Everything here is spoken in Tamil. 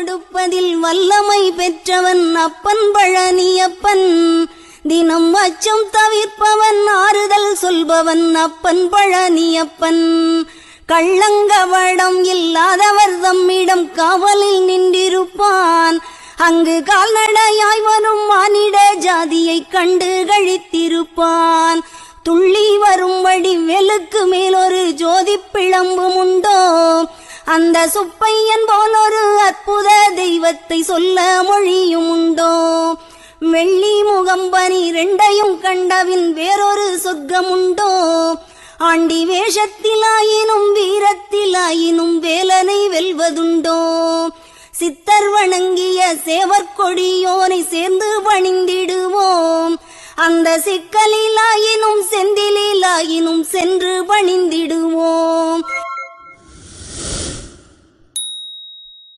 கொடுப்பதில் வல்லமை பெற்றவன் அப்பன் பழனியப்பன். தினம் அச்சம் தவிர்ப்பவன் ஆறுதல் சொல்பவன் அப்பன் பழனியப்பன். கள்ளங்கவடம் இல்லாதவர் தம்மிடம் காவலில் நின்றிருப்பான். அங்கு கால்நடையாய் வரும் மானிட ஜாதியை கண்டு கழித்திருப்பான். துள்ளி வரும்படி வெளுக்கு மேலொரு ஜோதி பிளம்பும் உண்டோ, அந்த சுப்பையன் போல் ஒரு அற்புத தெய்வத்தை சொல்ல மொழியும் உண்டோ. வெள்ளி முகம் 12 கண்டவின் வேறொரு சொர்க்கம் உண்டோ. ஆண்டி வேஷத்திலாயினும் வீரத்திலாயினும் வேலனை வெல்வதுண்டோ. சித்தர் வணங்கிய சேவற்கொடியோனை சேர்ந்து பணிந்திடுவோம். அந்த சிக்கலிலாயினும் செந்திலாயினும் சென்று பணிந்திடுவோம்.